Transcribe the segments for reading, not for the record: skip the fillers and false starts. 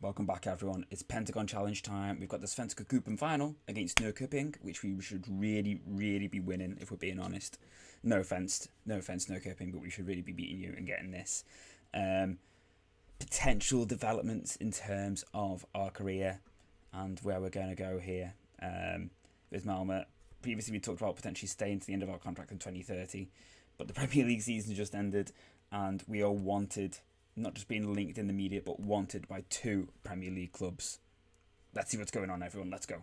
Welcome back, everyone. It's Pentagon challenge time. We've got the Svenska Cupen final against Newcastle, which we should really be winning, if we're being honest. No offence, Newcastle, but we should really be beating you and getting this. Potential developments in terms of our career and where we're going to go here with Malmo. Previously, we talked about potentially staying to the end of our contract in 2030, but the Premier League season just ended, and we are wanted. Not just being linked in the media, but wanted by 2 Premier League clubs. Let's see what's going on, everyone. Let's go.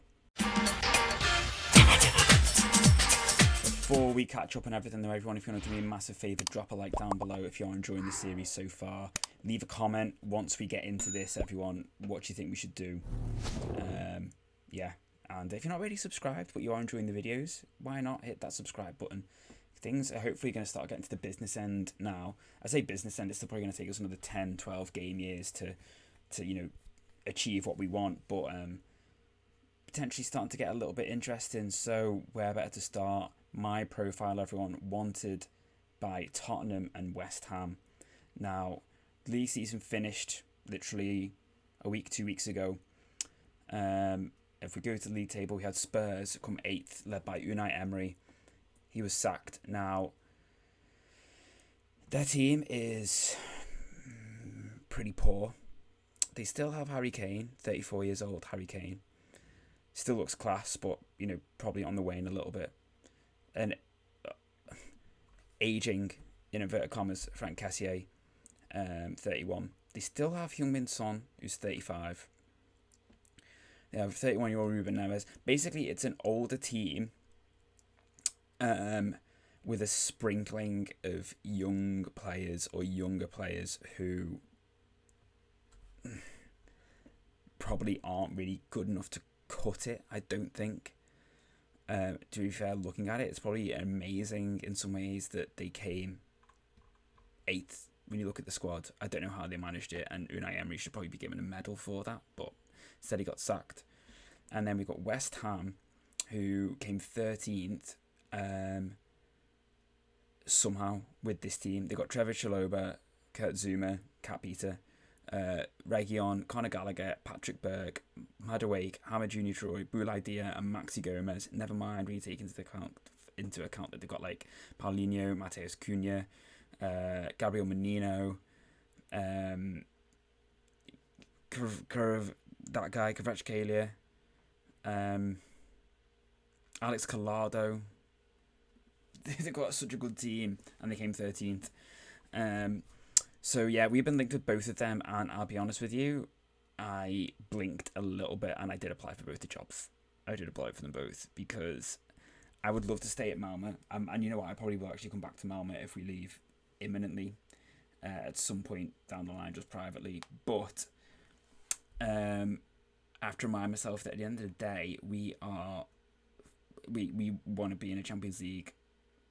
Before we catch up on everything, though, everyone, if you want to do me a massive favour, drop a like down below if you're enjoying the series so far. Leave a comment once we get into this, everyone. What do you think we should do? Yeah. And if you're not already subscribed, but you are enjoying the videos, why not hit that subscribe button? Things are hopefully going to start getting to the business end now. I say business end, it's still probably going to take us another 10, 12 game years to achieve what we want, but potentially starting to get a little bit interesting. So where better to start? My profile, everyone, wanted by Tottenham and West Ham. Now, league season finished literally a week, 2 weeks ago. If we go to the league table, we had Spurs come 8th, led by Unai Emery. He was sacked. Now, their team is pretty poor. They still have Harry Kane, 34 years old, Harry Kane. Still looks class, but, probably on the wane a little bit. And aging, in inverted commas, Frank Cassier, 31. They still have Heung-min Son, who's 35. They have 31-year-old Ruben Neves. Basically, it's an older team with a sprinkling of young players or younger players who probably aren't really good enough to cut it, I don't think. To be fair, looking at it, it's probably amazing in some ways that they came 8th when you look at the squad. I don't know how they managed it, and Unai Emery should probably be given a medal for that, but instead he got sacked. And then we've got West Ham, who came 13th. Somehow with this team. They got Trevor Chalobah, Kurt Zouma, Kat Peter, Reguilon, Conor Gallagher, Patrick Berg, Madueke, Hamid Junior Troy, Boulaye Dia and Maxi Gomez. Never mind when you take into account that they've got like Paulinho, Mateus Cunha, Gabriel Menino, that guy, Kvaratskhelia, Alex Collado. They've got such a good team, and they came 13th. So yeah, we've been linked with both of them, and I'll be honest with you, I blinked a little bit, and I did apply for both the jobs. I did apply for them both, because I would love to stay at Malmo, and you know what, I probably will actually come back to Malmo if we leave imminently, at some point down the line, just privately, but I have to remind myself that at the end of the day, we want to be in a Champions League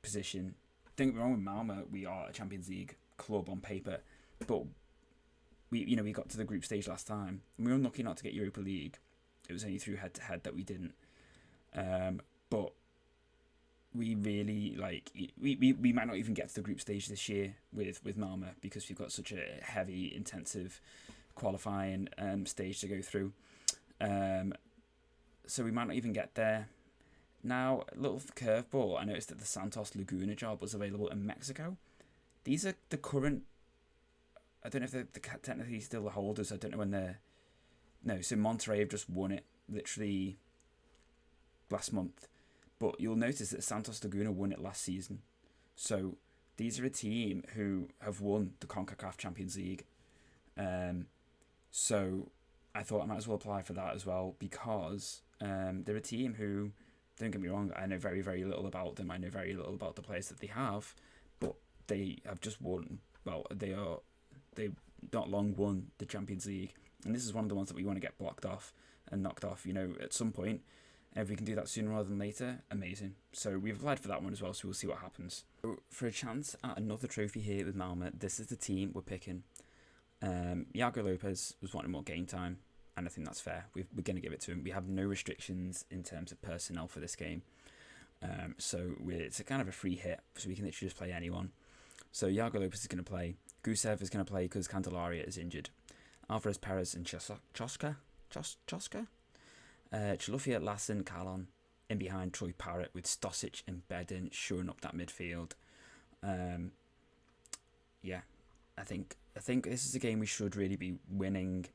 position. Don't get me wrong, with Malmo, we are a Champions League club on paper, but we got to the group stage last time, and we were unlucky not to get Europa League. It was only through head-to-head that we didn't. But we really we might not even get to the group stage this year with Malmo, because we've got such a heavy, intensive qualifying stage to go through. So we might not even get there. Now, a little curveball, I noticed that the Santos Laguna job was available in Mexico. These are the current... I don't know if they're technically still the holders. I don't know when they're... No, so Monterrey have just won it, literally last month. But you'll notice that Santos Laguna won it last season. So these are a team who have won the CONCACAF Champions League. So I thought I might as well apply for that as well, because they're a team who... Don't get me wrong, I know very, very little about them. I know very little about the players that they have, but they have just won. Well, they've not long won the Champions League, and this is one of the ones that we want to get blocked off and knocked off, at some point. And if we can do that sooner rather than later, amazing. So we've applied for that one as well, so we'll see what happens. So for a chance at another trophy here with Malmo, this is the team we're picking. Iago Lopez was wanting more game time, and I think that's fair. We're going to give it to him. We have no restrictions in terms of personnel for this game. So it's a kind of a free hit, so we can literally just play anyone. So Iago Lopez is going to play. Gusev is going to play because Candelaria is injured. Alvarez, Perez, and Choska. Chilufya, Lassen, Calon in behind Troy Parrott with Stosic and Bedin shoring up that midfield. Yeah, I think this is a game we should really be winning.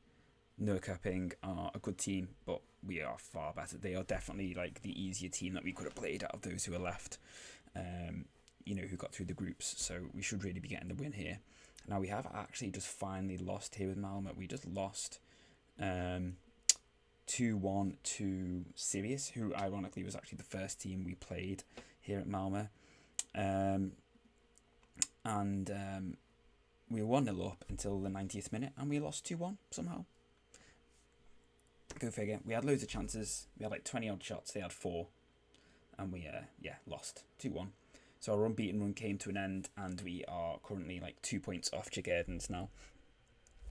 Newcastle are a good team, but we are far better. They are definitely like the easier team that we could have played out of those who are left. Who got through the groups. So we should really be getting the win here. Now we have actually just finally lost here with Malmo. We just lost 2-1 to Sirius, who ironically was actually the first team we played here at Malmo. We were 1-0 up until the 90th minute, and we lost 2-1 somehow. Go figure. We had loads of chances. We had like 20 odd shots. They had 4, and we lost 2-1. So our unbeaten run came to an end, and we are currently like 2 points off Jagardens now.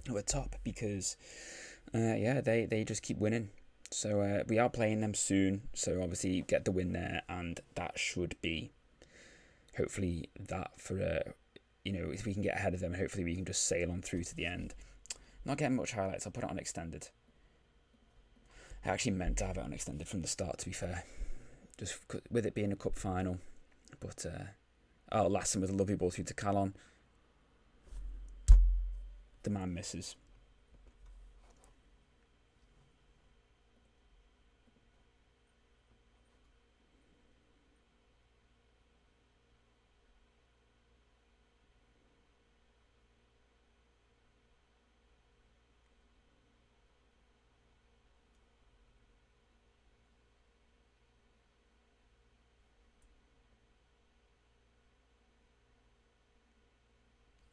We're top because they just keep winning. So we are playing them soon. So obviously get the win there, and that should be hopefully that for if we can get ahead of them, hopefully we can just sail on through to the end. Not getting much highlights. I'll put it on extended. I actually meant to have it on extended from the start, to be fair, just with it being a cup final. But Lassen with a lovely ball through to Calon. The man misses.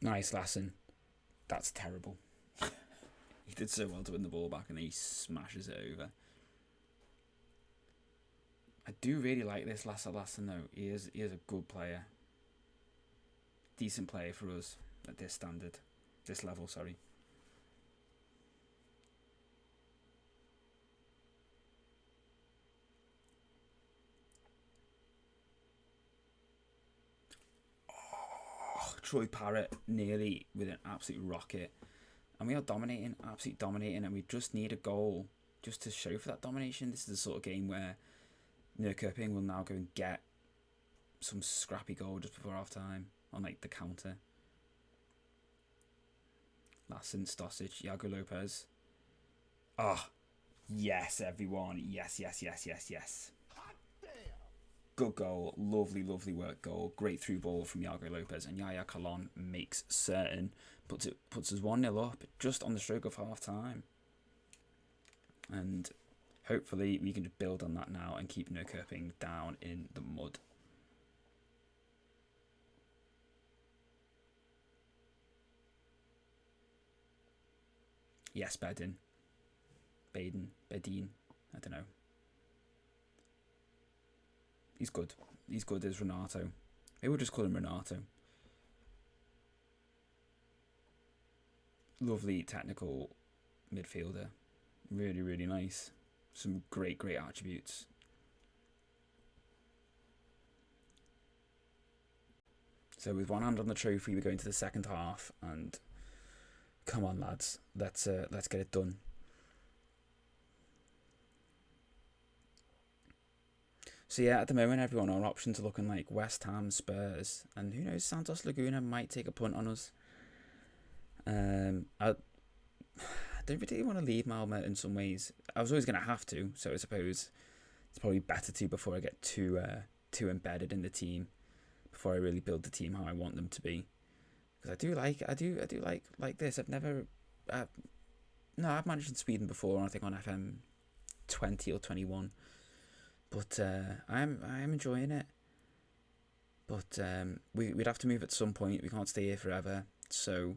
Nice, Lassen. That's terrible. He did so well to win the ball back, and then he smashes it over. I do really like this Lassen though. He is a good player. Decent player for us at this standard. This level, sorry. Troy Parrott nearly with an absolute rocket, and we are dominating, absolutely dominating, and we just need a goal just to show for that domination. This is the sort of game where Newcastle will now go and get some scrappy goal just before half time on like the counter. Lassen, Stosic, Iago Lopez. Yes, everyone. Yes. Good goal, lovely work goal, great through ball from Iago Lopez, and Yaya Calon makes certain, puts us 1-0 up just on the stroke of half time. And hopefully we can just build on that now and keep Newcastle down in the mud. Yes, Bedin, I don't know. He's good. He's good as Renato. Maybe we'll just call him Renato. Lovely technical midfielder. Really nice. Some great attributes. So with one hand on the trophy, we go into the second half, and come on, lads, let's get it done. So yeah, at the moment, everyone, our options are looking like West Ham, Spurs, and who knows, Santos Laguna might take a punt on us. I don't really want to leave Malmo in some ways. I was always going to have to, so I suppose it's probably better to before I get too embedded in the team, before I really build the team how I want them to be. Because I do like this. I've managed in Sweden before, I think on FM20 or 21. But I am enjoying it. But we'd have to move at some point. We can't stay here forever. So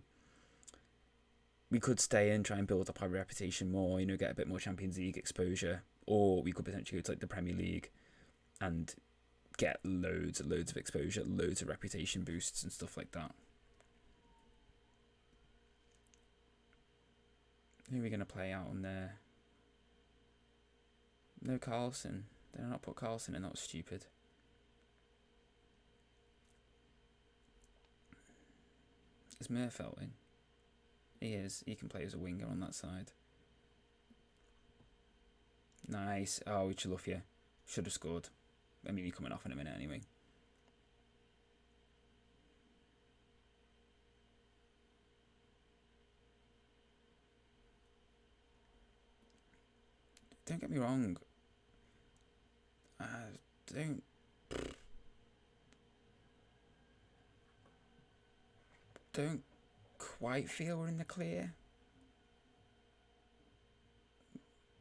we could stay and try and build up our reputation more, get a bit more Champions League exposure. Or we could potentially go to like the Premier League and get loads of exposure, loads of reputation boosts and stuff like that. Who are we going to play out on there? No Carlson. Did I not put Carlson in? That was stupid. Is Murfeld in? He is. He can play as a winger on that side. Nice. Oh, Chilufya. Should have scored. I mean, he's coming off in a minute anyway. Don't get me wrong. Don't quite feel we're in the clear.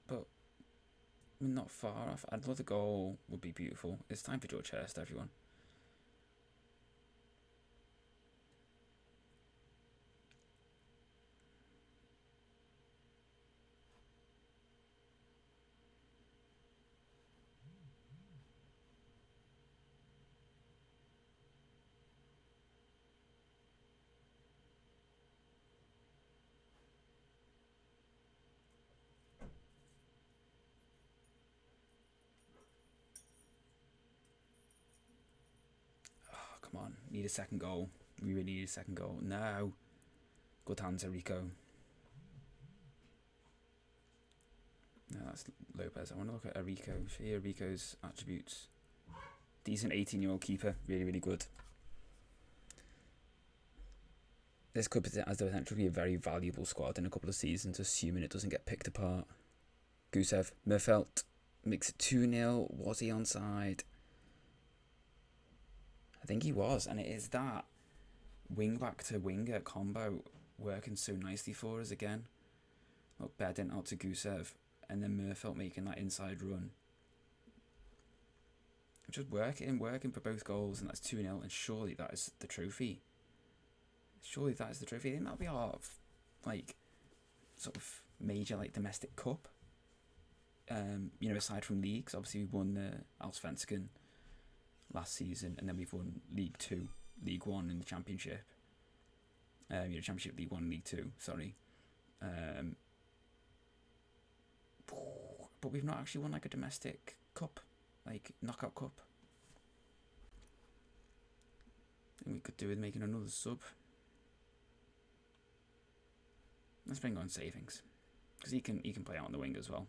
But we're not far off. I'd love the goal. Would be beautiful. It's time for George Hurst, everyone. Come on, need a second goal. We really need a second goal. No. Good hands, Rico. No, that's Lopez. I want to look at Rico. See Rico's attributes. Decent 18-year-old keeper. Really, really good. This could has the potential to be a very valuable squad in a couple of seasons, assuming it doesn't get picked apart. Gusev. Merfelt makes it 2-0. Was he onside? I think he was, and it is that wing back to winger combo working so nicely for us again. Look, Bedin out to Gusev, and then Merfelt making that inside run. Just working for both goals, and that's 2-0, and surely that is the trophy. Surely that is the trophy. I think that'll be our, like, sort of major, like, domestic cup. You know, aside from leagues, obviously we won the Allsvenskan last season, and then we've won League 2, League 1 in the Championship. Championship, League 1, League 2, sorry. But we've not actually won, like, a domestic cup, like, knockout cup. I think we could do with making another sub. Let's bring on Savings, because he can play out on the wing as well.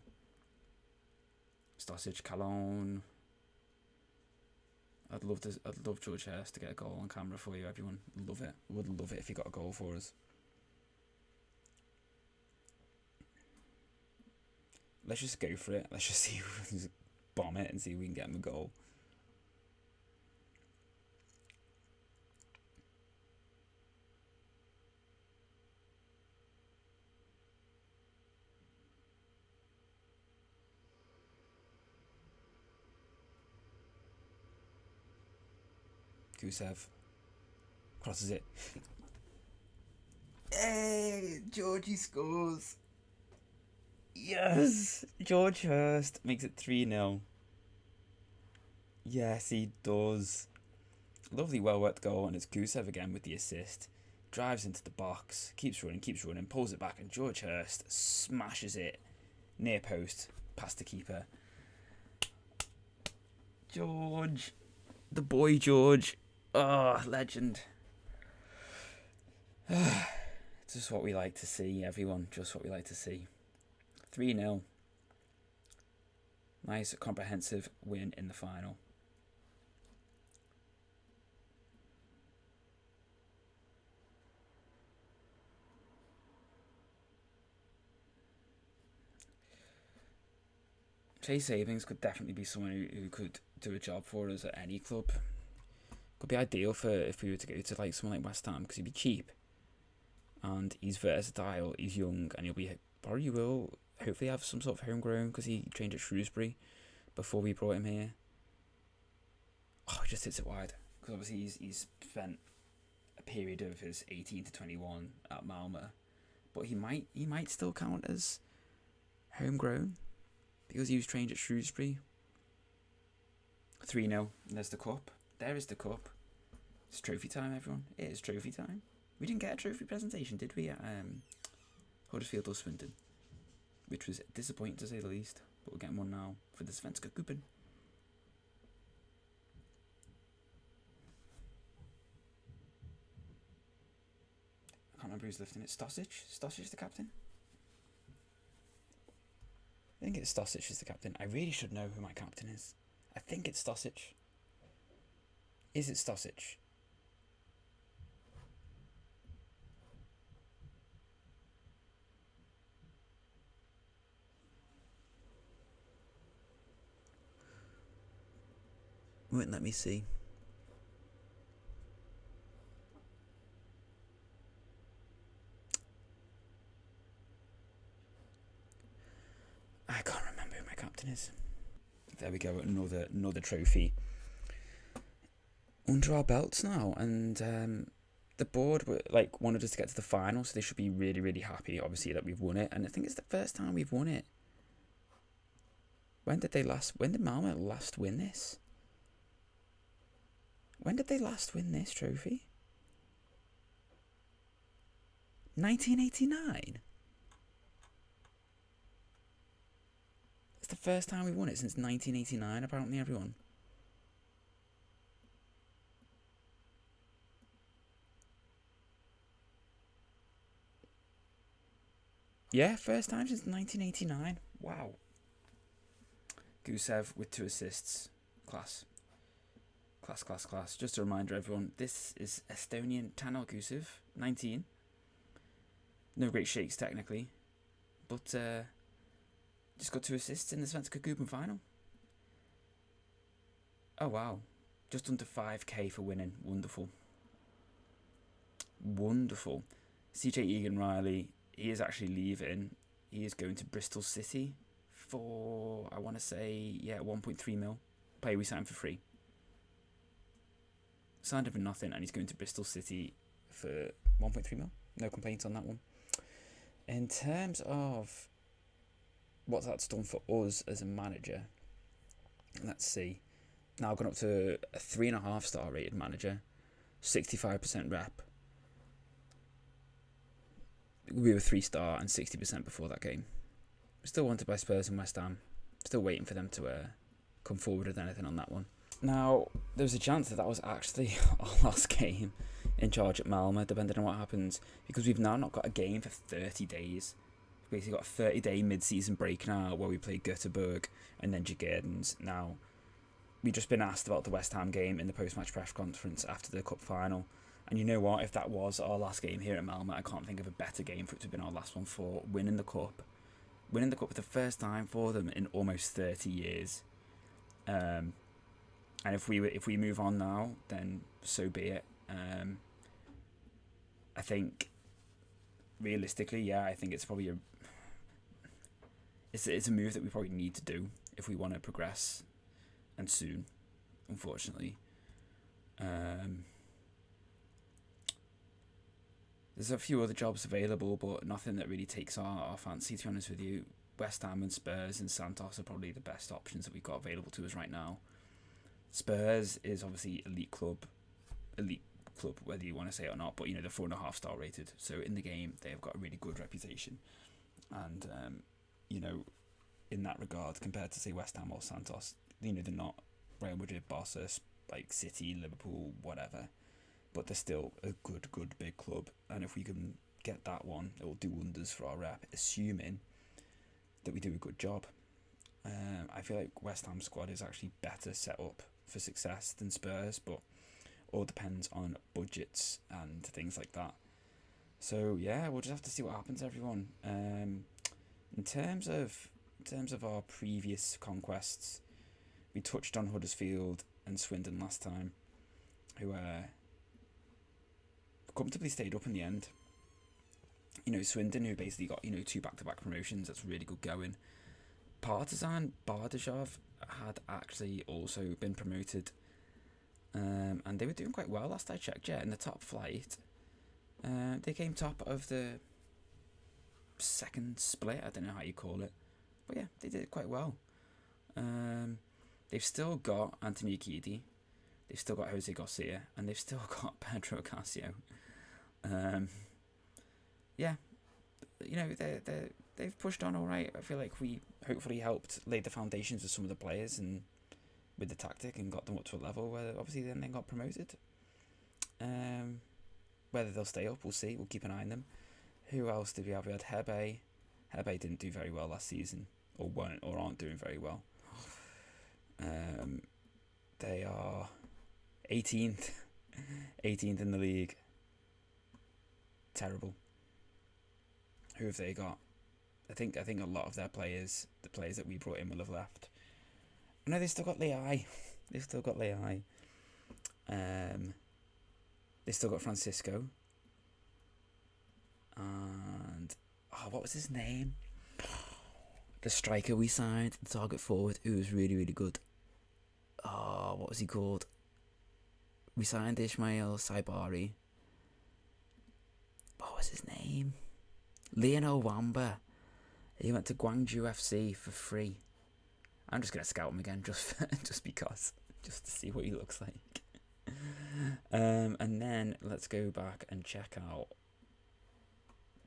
Stosic, Calon. I'd love George Hurst to get a goal on camera for you, everyone. Love it. Would love it if he got a goal for us. Let's just go for it. Let's just see if we can just bomb it and see if we can get him a goal. Gusev crosses it. Hey, Georgie scores. Yes, George Hurst makes it 3-0. Yes, he does. Lovely, well-worked goal, and it's Gusev again with the assist. Drives into the box, keeps running, pulls it back, and George Hurst smashes it near post, past the keeper. George, the boy George. Oh, legend. Just what we like to see, everyone. Just what we like to see. 3-0. Nice, comprehensive win in the final. Chase Savings could definitely be someone who could do a job for us at any club. Could be ideal for if we were to go to like someone like West Ham, because he'd be cheap and he's versatile, he's young, and probably will hopefully have some sort of homegrown, because he trained at Shrewsbury before we brought him here. Oh, he just hits it wide, because obviously he's spent a period of his 18 to 21 at Malmo, but he might still count as homegrown because he was trained at Shrewsbury. 3-0, and there's the cup. There is the cup. It's trophy time, everyone. It is trophy time. We didn't get a trophy presentation, did we, at Huddersfield or Swindon? Which was disappointing, to say the least. But we're getting one now for the Svenska Cupen. I can't remember who's lifting it. Stosic? Stosic the captain? I think it's Stosic is the captain. I really should know who my captain is. I think it's Stosic. Is it Stosic? Wait, let me see. I can't remember who my captain is. There we go, another trophy under our belts now, and the board wanted us to get to the final, so they should be really, really happy, obviously, that we've won it. And I think it's the first time we've won it. When did Malmo last win this? When did they last win this trophy? 1989. It's the first time we've won it since 1989, apparently, everyone. Yeah, first time since 1989. Wow. Gusev with 2 assists. Class. Class. Just a reminder, everyone, this is Estonian Tanel Gusev, 19. No great shakes, technically. But just got 2 assists in the Svenska Cupen final. Oh, wow. Just under 5k for winning. Wonderful. CJ Egan-Riley, he is actually leaving. He is going to Bristol City for, I want to say, 1.3 mil. Player we signed for free. Signed him for nothing, and he's going to Bristol City for 1.3 mil. No complaints on that one. In terms of what that's done for us as a manager, let's see. Now gone up to a 3.5 star rated manager, 65% rep. We were 3 star and 60% before that game. Still wanted by Spurs and West Ham. Still waiting for them to come forward with anything on that one. Now, there was a chance that was actually our last game in charge at Malmo, depending on what happens, because we've now not got a game for 30 days. We've basically got a 30-day mid-season break now where we play Göteborg and then Djurgårdens. Now, we've just been asked about the West Ham game in the post-match press conference after the cup final. And you know what? If that was our last game here at Malmo, I can't think of a better game for it to have been our last one for winning the cup. Winning the cup for the first time for them in almost 30 years. And if we move on now, then so be it. I think realistically, I think it's probably it's a move that we probably need to do if we want to progress, and soon, unfortunately. There's a few other jobs available, but nothing that really takes our fancy, to be honest with you. West Ham and Spurs and Santos are probably the best options that we've got available to us right now. Spurs is obviously elite club, whether you want to say it or not, but they're 4.5 star rated. So in the game, they have got a really good reputation, and in that regard, compared to say West Ham or Santos, they're not Real Madrid, Barca, like City, Liverpool, whatever, but they're still a good big club. And if we can get that one, it will do wonders for our rep, assuming that we do a good job. I feel like West Ham squad is actually better set up for success than Spurs, but all depends on budgets and things like that. So we'll just have to see what happens, everyone. In terms of our previous conquests, we touched on Huddersfield and Swindon last time, who comfortably stayed up in the end. Swindon, who basically got 2 back-to-back promotions. That's really good going. Partizan Bardashov had actually also been promoted, and they were doing quite well last I checked. In the top flight, they came top of the second split. I don't know how you call it, but they did quite well. They've still got Anthony Akidi, they've still got Jose Garcia, and they've still got Pedro Ocasio. They've pushed on all right. I feel like we hopefully helped lay the foundations with some of the players and with the tactic, and got them up to a level where obviously then they got promoted. Whether they'll stay up, we'll see. We'll keep an eye on them. Who else did we have? We had Hebe. Hebe didn't do very well last season, or aren't doing very well. They are 18th, 18th in the league. Terrible. Who have they got? I think a lot of their players, the players that we brought in, will have left. No, they still got Leai. They've still got Leai. They still got Francisco. And what was his name? The striker we signed, the target forward, who was really, really good. What was he called? We signed Ismail Saibari. What was his name? Lionel Wamba. He went to Guangzhou FC for free. I'm just gonna scout him again, just because, just to see what he looks like. And then let's go back and check out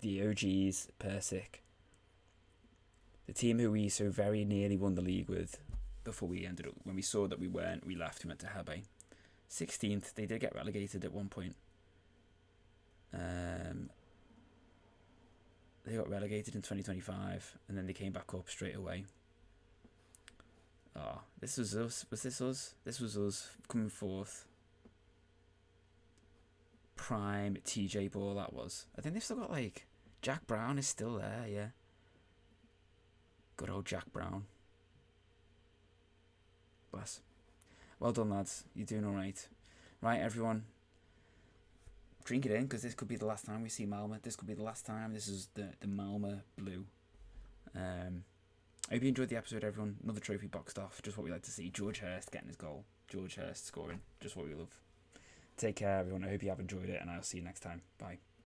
the OGs, Persic. The team who we so very nearly won the league with before we ended up, when we saw that we weren't, we left, we went to Hebe. 16th, they did get relegated at one point. They got relegated in 2025, and then they came back up straight away. This was us. Was this us? This was us coming fourth. Prime TJ Ball, that was. I think they've still got, like, Jack Brown is still there, yeah. Good old Jack Brown. Bless. Well done, lads. You're doing alright. Right, everyone. Drink it in, because this could be the last time we see Malmo. This could be the last time. This is the Malmo blue. I hope you enjoyed the episode, everyone. Another trophy boxed off. Just what we like to see. George Hurst getting his goal. George Hurst scoring. Just what we love. Take care, everyone. I hope you have enjoyed it, and I'll see you next time. Bye.